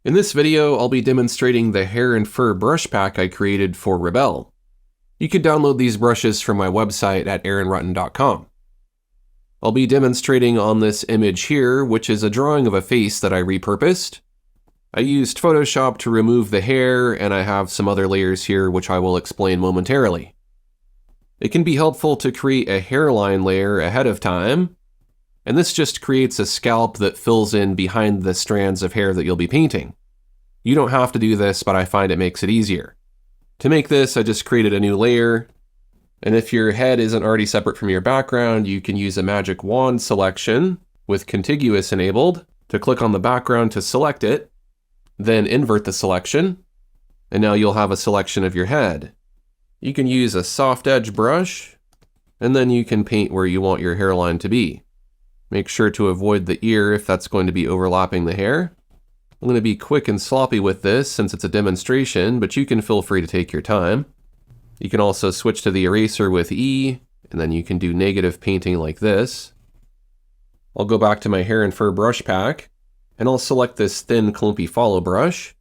In this video, I'll be demonstrating the hair and fur brush pack I created for Rebelle. You can download these brushes from my website at aaronrutten.com. I'll be demonstrating on this image here, which is a drawing of a face that I repurposed. I used Photoshop to remove the hair, and I have some other layers here which I will explain momentarily. It can be helpful to create a hairline layer ahead of time, and this just creates a scalp that fills in behind the strands of hair that you'll be painting. You don't have to do this, but I find it makes it easier. To make this, I just created a new layer, and if your head isn't already separate from your background, you can use a magic wand selection with contiguous enabled to click on the background to select it, then invert the selection, and now you'll have a selection of your head. You can use a soft edge brush, and then you can paint where you want your hairline to be. Make sure to avoid the ear if that's going to be overlapping the hair. I'm going to be quick and sloppy with this since it's a demonstration, but you can feel free to take your time. You can also switch to the eraser with E, and then you can do negative painting like this. I'll go back to my hair and fur brush pack, and I'll select this thin Clumpy follow brush.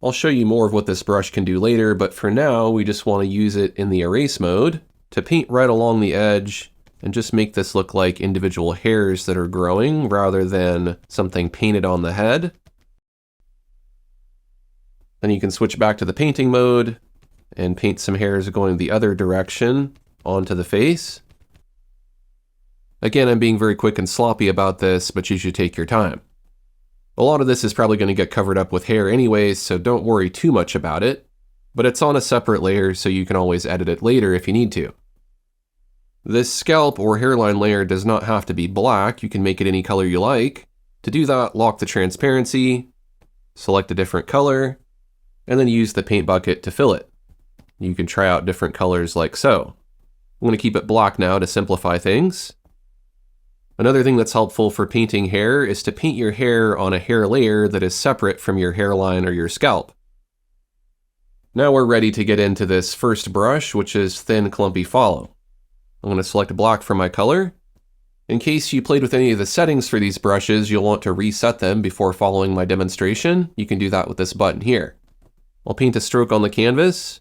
I'll show you more of what this brush can do later, but for now we just want to use it in the erase mode to paint right along the edge and just make this look like individual hairs that are growing rather than something painted on the head. Then you can switch back to the painting mode and paint some hairs going the other direction onto the face. Again, I'm being very quick and sloppy about this, but you should take your time. A lot of this is probably going to get covered up with hair anyways, so don't worry too much about it, but it's on a separate layer so you can always edit it later if you need to. This scalp or hairline layer does not have to be black, you can make it any color you like. To do that, lock the transparency, select a different color, and then use the paint bucket to fill it. You can try out different colors like so. I'm going to keep it black now to simplify things. Another thing that's helpful for painting hair is to paint your hair on a hair layer that is separate from your hairline or your scalp. Now we're ready to get into this first brush, which is thin Clumpy follow. I'm going to select black for my color. In case you played with any of the settings for these brushes, you'll want to reset them before following my demonstration. You can do that with this button here. I'll paint a stroke on the canvas,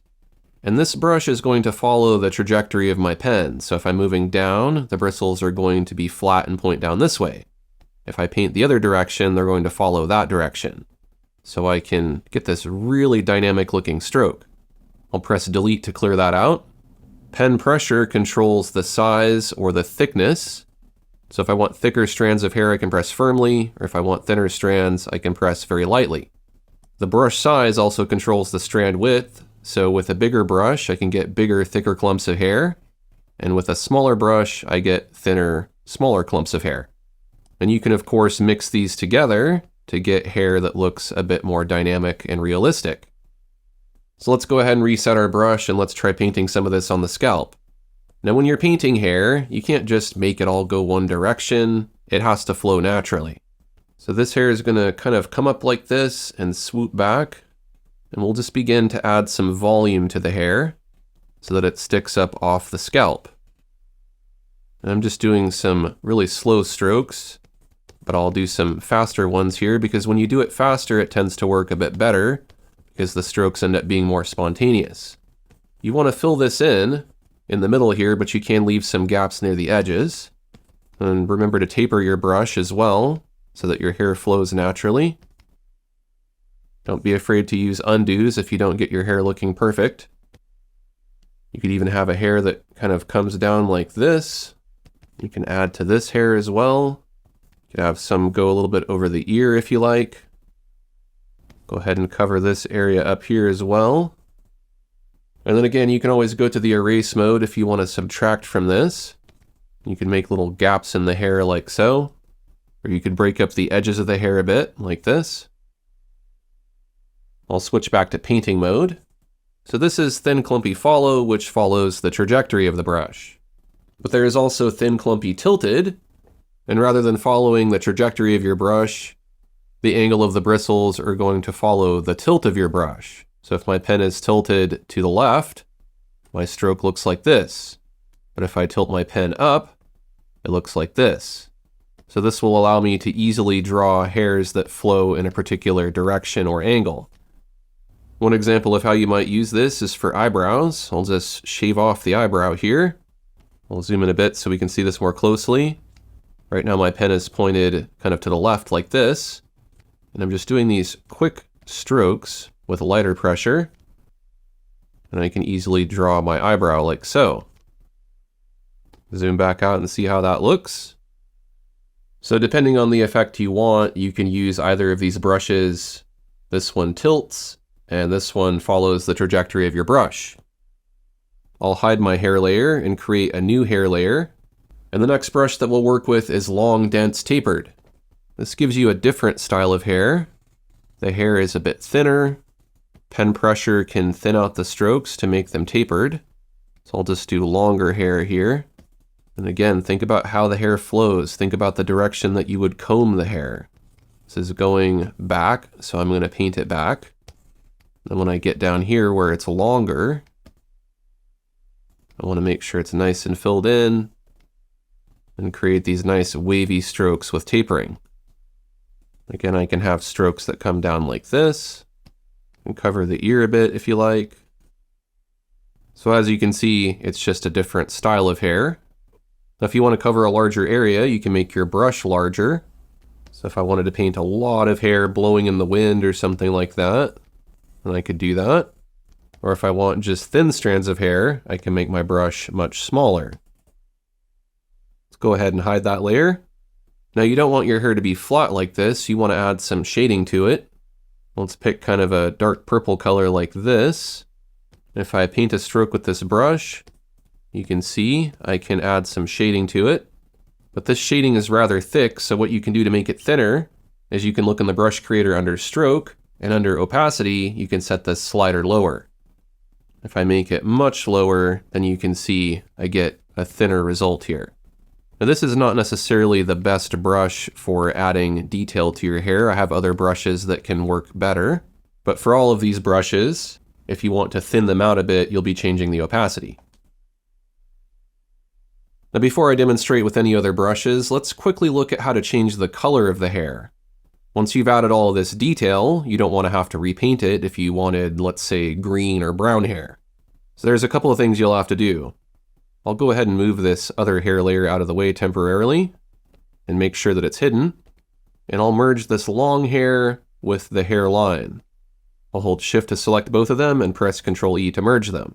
and this brush is going to follow the trajectory of my pen. So if I'm moving down, the bristles are going to be flat and point down this way. If I paint the other direction, they're going to follow that direction. So I can get this really dynamic looking stroke. I'll press delete to clear that out. Pen pressure controls the size or the thickness. So if I want thicker strands of hair, I can press firmly, or if I want thinner strands, I can press very lightly. The brush size also controls the strand width, so with a bigger brush, I can get bigger, thicker clumps of hair, and with a smaller brush, I get thinner, smaller clumps of hair. And you can of course mix these together to get hair that looks a bit more dynamic and realistic. So let's go ahead and reset our brush and let's try painting some of this on the scalp. Now when you're painting hair, you can't just make it all go one direction, it has to flow naturally. So this hair is going to kind of come up like this and swoop back, and we'll just begin to add some volume to the hair so that it sticks up off the scalp. And I'm just doing some really slow strokes, but I'll do some faster ones here because when you do it faster, it tends to work a bit better because the strokes end up being more spontaneous. You want to fill this in the middle here, but you can leave some gaps near the edges. And remember to taper your brush as well so that your hair flows naturally. Don't be afraid to use undos if you don't get your hair looking perfect. You could even have a hair that kind of comes down like this. You can add to this hair as well. You could have some go a little bit over the ear if you like. Go ahead and cover this area up here as well. And then again, you can always go to the erase mode if you want to subtract from this. You can make little gaps in the hair like so. Or you could break up the edges of the hair a bit like this. I'll switch back to painting mode. So this is thin Clumpy follow, which follows the trajectory of the brush. But there is also thin Clumpy tilted, and rather than following the trajectory of your brush, the angle of the bristles are going to follow the tilt of your brush. So if my pen is tilted to the left, my stroke looks like this. But if I tilt my pen up, it looks like this. So this will allow me to easily draw hairs that flow in a particular direction or angle. One example of how you might use this is for eyebrows. I'll just shave off the eyebrow here. I'll zoom in a bit so we can see this more closely. Right now my pen is pointed kind of to the left like this. And I'm just doing these quick strokes with lighter pressure. And I can easily draw my eyebrow like so. Zoom back out and see how that looks. So depending on the effect you want, you can use either of these brushes. This one tilts, and this one follows the trajectory of your brush. I'll hide my hair layer and create a new hair layer. And the next brush that we'll work with is Long, Dense, Tapered. This gives you a different style of hair. The hair is a bit thinner. Pen pressure can thin out the strokes to make them tapered. So I'll just do longer hair here. And again, think about how the hair flows. Think about the direction that you would comb the hair. This is going back, so I'm going to paint it back. And when I get down here where it's longer, I want to make sure it's nice and filled in and create these nice wavy strokes with tapering. Again, I can have strokes that come down like this and cover the ear a bit if you like. So as you can see, it's just a different style of hair. Now, if you want to cover a larger area, you can make your brush larger. So if I wanted to paint a lot of hair blowing in the wind or something like that, then I could do that. Or if I want just thin strands of hair, I can make my brush much smaller. Let's go ahead and hide that layer. Now you don't want your hair to be flat like this. You want to add some shading to it. Let's pick kind of a dark purple color like this. If I paint a stroke with this brush, you can see I can add some shading to it. But this shading is rather thick, so what you can do to make it thinner is you can look in the brush creator under stroke, and under opacity, you can set this slider lower. If I make it much lower, then you can see I get a thinner result here. Now this is not necessarily the best brush for adding detail to your hair. I have other brushes that can work better. But for all of these brushes, if you want to thin them out a bit, you'll be changing the opacity. Now before I demonstrate with any other brushes, let's quickly look at how to change the color of the hair. Once you've added all of this detail, you don't want to have to repaint it if you wanted, let's say, green or brown hair. So there's a couple of things you'll have to do. I'll go ahead and move this other hair layer out of the way temporarily and make sure that it's hidden. And I'll merge this long hair with the hairline. I'll hold Shift to select both of them and press Ctrl E to merge them.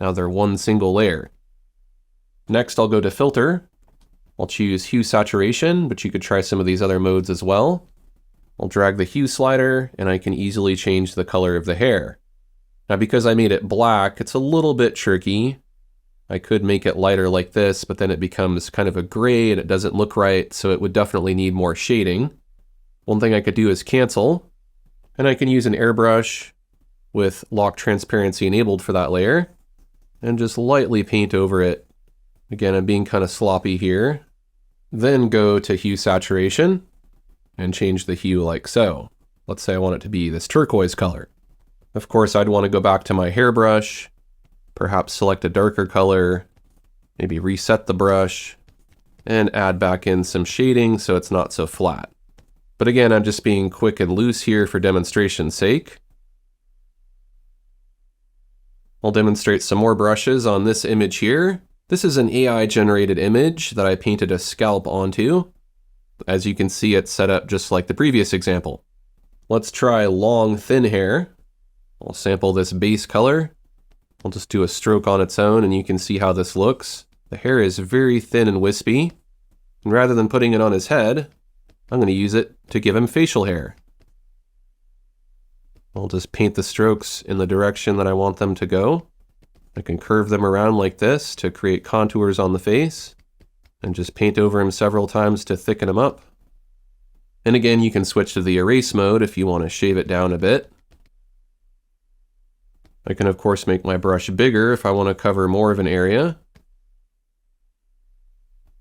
Now they're one single layer. Next, I'll go to Filter. I'll choose Hue Saturation, but you could try some of these other modes as well. I'll drag the hue slider, and I can easily change the color of the hair. Now because I made it black, it's a little bit tricky. I could make it lighter like this, but then it becomes kind of a gray and it doesn't look right, so it would definitely need more shading. One thing I could do is cancel, and I can use an airbrush with lock transparency enabled for that layer, and just lightly paint over it. Again, I'm being kind of sloppy here. Then go to Hue Saturation and change the hue like so. Let's say I want it to be this turquoise color. Of course, I'd want to go back to my hairbrush, perhaps select a darker color, maybe reset the brush, and add back in some shading so it's not so flat. But again, I'm just being quick and loose here for demonstration's sake. I'll demonstrate some more brushes on this image here. This is an AI-generated image that I painted a scalp onto. As you can see, it's set up just like the previous example. Let's try long, thin hair. I'll sample this base color. I'll just do a stroke on its own, and you can see how this looks. The hair is very thin and wispy. And rather than putting it on his head, I'm going to use it to give him facial hair. I'll just paint the strokes in the direction that I want them to go. I can curve them around like this to create contours on the face, and just paint over him several times to thicken him up. And again, you can switch to the erase mode if you want to shave it down a bit. I can of course make my brush bigger if I want to cover more of an area.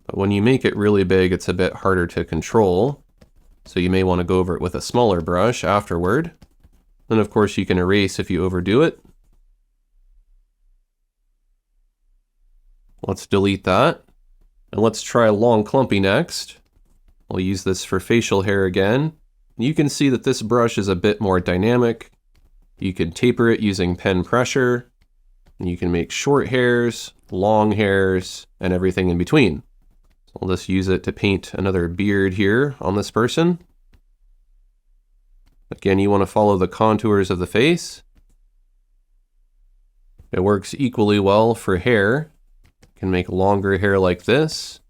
But when you make it really big, it's a bit harder to control. So you may want to go over it with a smaller brush afterward. And of course you can erase if you overdo it. Let's delete that. And let's try Long Clumpy next. I'll use this for facial hair again. You can see that this brush is a bit more dynamic. You can taper it using pen pressure. And you can make short hairs, long hairs, and everything in between. So I'll just use it to paint another beard here on this person. Again, you want to follow the contours of the face. It works equally well for hair. You can make longer hair like this.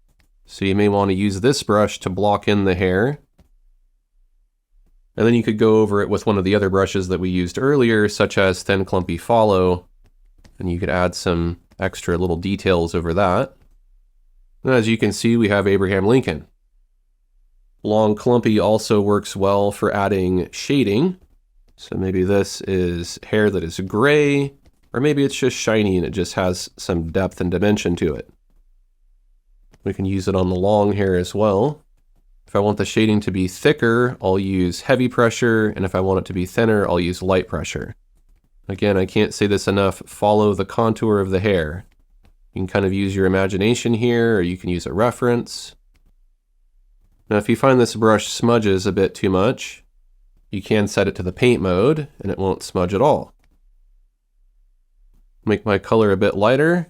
So you may want to use this brush to block in the hair. And then you could go over it with one of the other brushes that we used earlier, such as Thin Clumpy Follow. And you could add some extra little details over that. And as you can see, we have Abraham Lincoln. Long Clumpy also works well for adding shading. So maybe this is hair that is gray, or maybe it's just shiny and it just has some depth and dimension to it. We can use it on the long hair as well. If I want the shading to be thicker, I'll use heavy pressure, and if I want it to be thinner, I'll use light pressure. Again, I can't say this enough, follow the contour of the hair. You can kind of use your imagination here, or you can use a reference. Now, if you find this brush smudges a bit too much, you can set it to the paint mode, and it won't smudge at all. Make my color a bit lighter,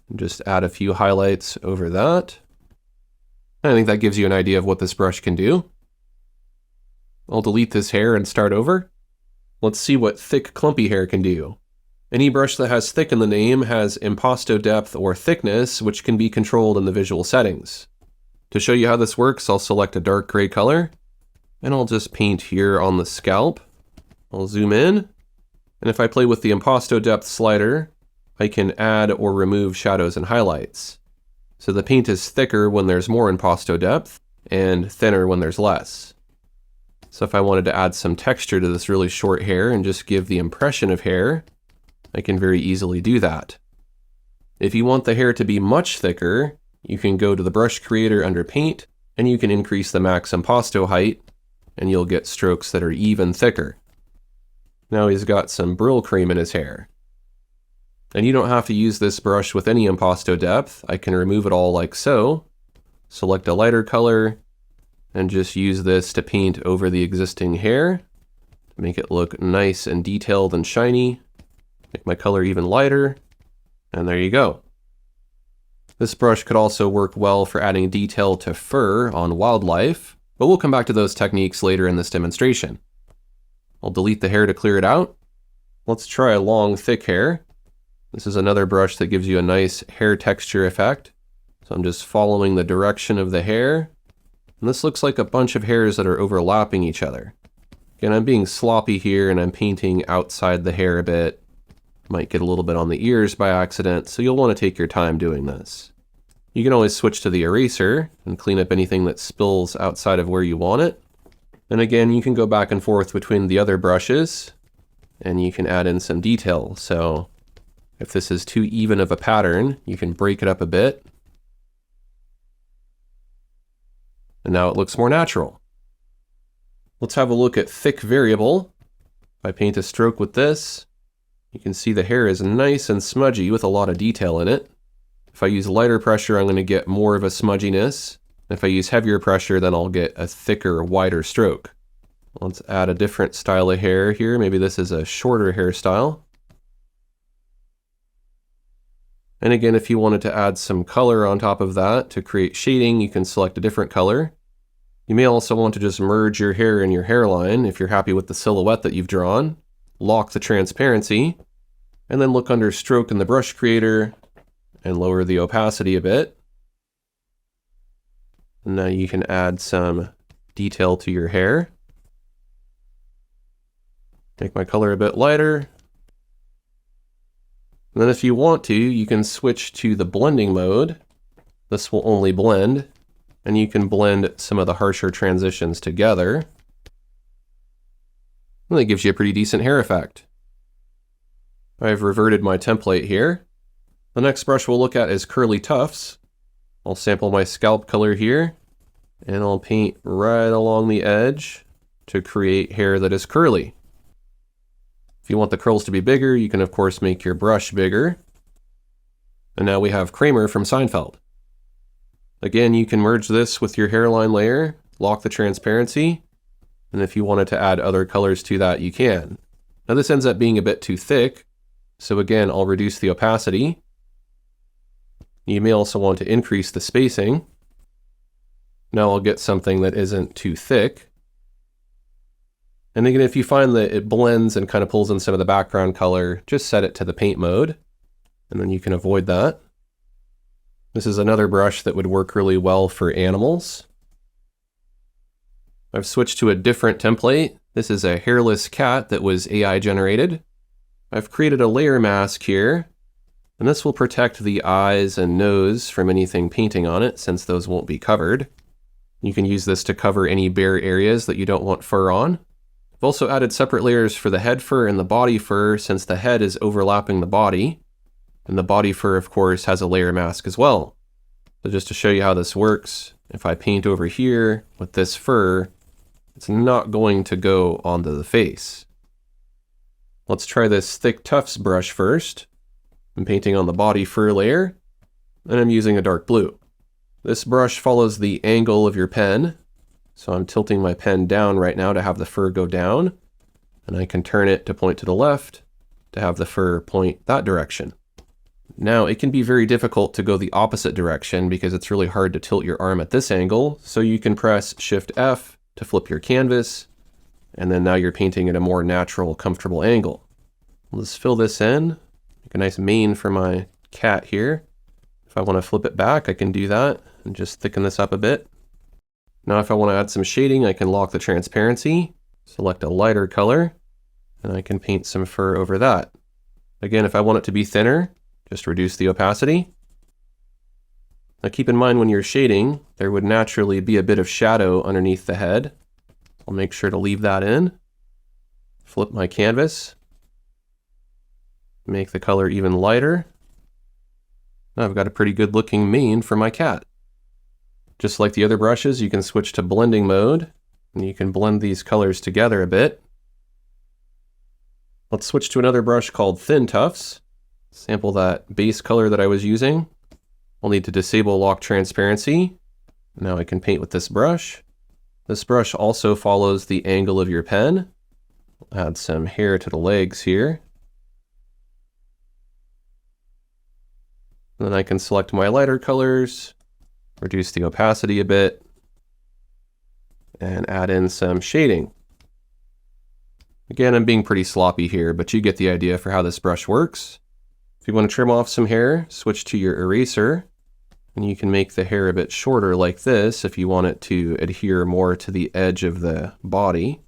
and just add a few highlights over that. I think that gives you an idea of what this brush can do. I'll delete this hair and start over. Let's see what thick clumpy hair can do. Any brush that has thick in the name has impasto depth or thickness, which can be controlled in the visual settings. To show you how this works, I'll select a dark gray color, and I'll just paint here on the scalp. I'll zoom in, and if I play with the impasto depth slider, I can add or remove shadows and highlights. So the paint is thicker when there's more impasto depth, and thinner when there's less. So if I wanted to add some texture to this really short hair and just give the impression of hair, I can very easily do that. If you want the hair to be much thicker, you can go to the brush creator under paint, and you can increase the max impasto height, and you'll get strokes that are even thicker. Now he's got some Brill cream in his hair. And you don't have to use this brush with any impasto depth. I can remove it all like so, select a lighter color, and just use this to paint over the existing hair to make it look nice and detailed and shiny. Make my color even lighter, and there you go. This brush could also work well for adding detail to fur on wildlife, but we'll come back to those techniques later in this demonstration. I'll delete the hair to clear it out. Let's try a long, thick hair. This is another brush that gives you a nice hair texture effect. So I'm just following the direction of the hair. And this looks like a bunch of hairs that are overlapping each other. Again, I'm being sloppy here and I'm painting outside the hair a bit. Might get a little bit on the ears by accident, so you'll want to take your time doing this. You can always switch to the eraser and clean up anything that spills outside of where you want it. And again, you can go back and forth between the other brushes and you can add in some detail. So if this is too even of a pattern, you can break it up a bit. And now it looks more natural. Let's have a look at thick variable. If I paint a stroke with this, you can see the hair is nice and smudgy with a lot of detail in it. If I use lighter pressure, I'm going to get more of a smudginess. If I use heavier pressure, then I'll get a thicker, wider stroke. Let's add a different style of hair here. Maybe this is a shorter hairstyle. And again, if you wanted to add some color on top of that to create shading, you can select a different color. You may also want to just merge your hair and your hairline if you're happy with the silhouette that you've drawn. Lock the transparency, and then look under stroke in the brush creator and lower the opacity a bit. And now you can add some detail to your hair. Make my color a bit lighter. And then if you want to, you can switch to the blending mode. This will only blend, and you can blend some of the harsher transitions together. And that gives you a pretty decent hair effect. I've reverted my template here. The next brush we'll look at is Curly Tufts. I'll sample my scalp color here, and I'll paint right along the edge to create hair that is curly. If you want the curls to be bigger, you can of course make your brush bigger. And now we have Kramer from Seinfeld. Again, you can merge this with your hairline layer, lock the transparency, and if you wanted to add other colors to that, you can. Now this ends up being a bit too thick, so again, I'll reduce the opacity. You may also want to increase the spacing. Now I'll get something that isn't too thick. And again, if you find that it blends and kind of pulls in some of the background color, just set it to the paint mode, and then you can avoid that. This is another brush that would work really well for animals. I've switched to a different template. This is a hairless cat that was AI generated. I've created a layer mask here, and this will protect the eyes and nose from anything painting on it, since those won't be covered. You can use this to cover any bare areas that you don't want fur on. I've also added separate layers for the head fur and the body fur, since the head is overlapping the body. And the body fur, of course, has a layer mask as well. So just to show you how this works, if I paint over here with this fur, it's not going to go onto the face. Let's try this thick tufts brush first. I'm painting on the body fur layer, and I'm using a dark blue. This brush follows the angle of your pen, so I'm tilting my pen down right now to have the fur go down, and I can turn it to point to the left to have the fur point that direction. Now, it can be very difficult to go the opposite direction because it's really hard to tilt your arm at this angle, so you can press Shift F to flip your canvas, and then now you're painting at a more natural, comfortable angle. Let's fill this in, make a nice mane for my cat here. If I want to flip it back, I can do that and just thicken this up a bit. Now if I want to add some shading, I can lock the transparency, select a lighter color, and I can paint some fur over that. Again, if I want it to be thinner, just reduce the opacity. Now keep in mind when you're shading, there would naturally be a bit of shadow underneath the head. I'll make sure to leave that in. Flip my canvas. Make the color even lighter. Now I've got a pretty good looking mane for my cat. Just like the other brushes, you can switch to blending mode, and you can blend these colors together a bit. Let's switch to another brush called Thin Tufts. Sample that base color that I was using. I'll need to disable lock transparency. Now I can paint with this brush. This brush also follows the angle of your pen. I'll add some hair to the legs here. Then I can select my lighter colors, reduce the opacity a bit, and add in some shading. Again, I'm being pretty sloppy here, but you get the idea for how this brush works. If you want to trim off some hair, switch to your eraser, and you can make the hair a bit shorter like this if you want it to adhere more to the edge of the body.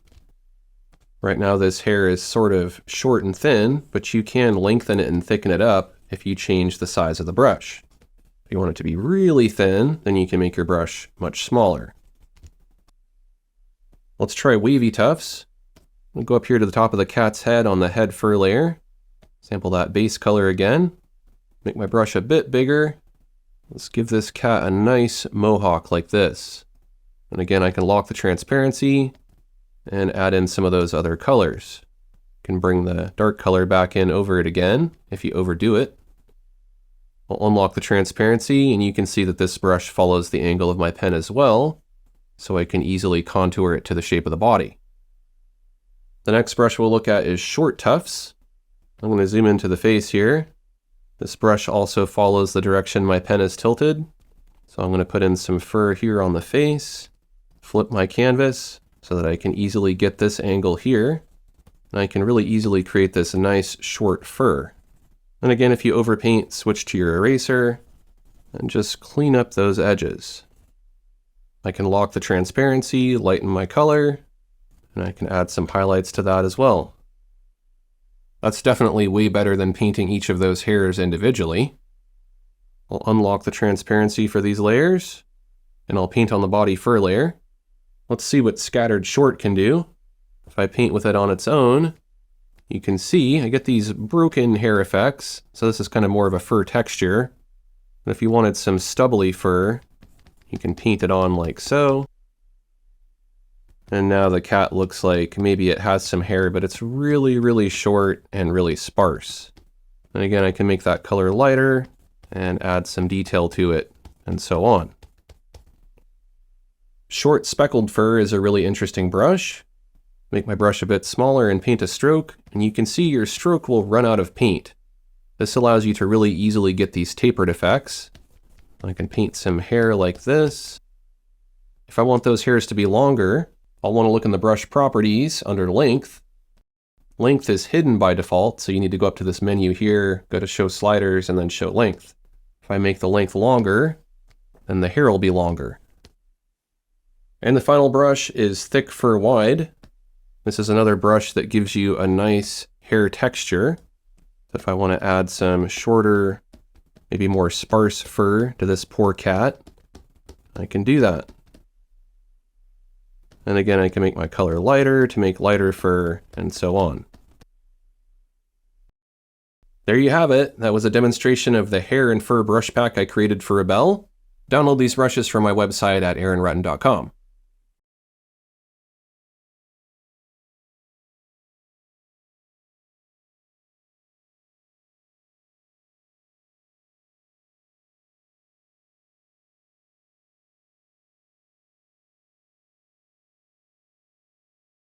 Right now this hair is sort of short and thin, but you can lengthen it and thicken it up if you change the size of the brush. If you want it to be really thin, then you can make your brush much smaller. Let's try Wavy Tufts. We'll go up here to the top of the cat's head on the head fur layer. Sample that base color again. Make my brush a bit bigger. Let's give this cat a nice mohawk like this. And again, I can lock the transparency and add in some of those other colors. You can bring the dark color back in over it again if you overdo it. I'll unlock the transparency, and you can see that this brush follows the angle of my pen as well, so I can easily contour it to the shape of the body. The next brush we'll look at is Short Tufts. I'm going to zoom into the face here. This brush also follows the direction my pen is tilted, so I'm going to put in some fur here on the face, flip my canvas so that I can easily get this angle here, and I can really easily create this nice short fur. And again, if you overpaint, switch to your eraser and just clean up those edges. I can lock the transparency, lighten my color, and I can add some highlights to that as well. That's definitely way better than painting each of those hairs individually. I'll unlock the transparency for these layers, and I'll paint on the body fur layer. Let's see what Scattered Short can do. If I paint with it on its own, you can see I get these broken hair effects, so this is kind of more of a fur texture. But if you wanted some stubbly fur, you can paint it on like so. And now the cat looks like maybe it has some hair, but it's really, really short and really sparse. And again, I can make that color lighter and add some detail to it, and so on. Short speckled fur is a really interesting brush. Make my brush a bit smaller and paint a stroke, and you can see your stroke will run out of paint. This allows you to really easily get these tapered effects. I can paint some hair like this. If I want those hairs to be longer, I'll want to look in the brush properties under length. Length is hidden by default, so you need to go up to this menu here, go to show sliders, and then show length. If I make the length longer, then the hair will be longer. And the final brush is thick fur wide. This is another brush that gives you a nice hair texture. So if I want to add some shorter, maybe more sparse fur to this poor cat, I can do that. And again, I can make my color lighter to make lighter fur, and so on. There you have it. That was a demonstration of the hair and fur brush pack I created for Rebelle. Download these brushes from my website at aaronrutten.com.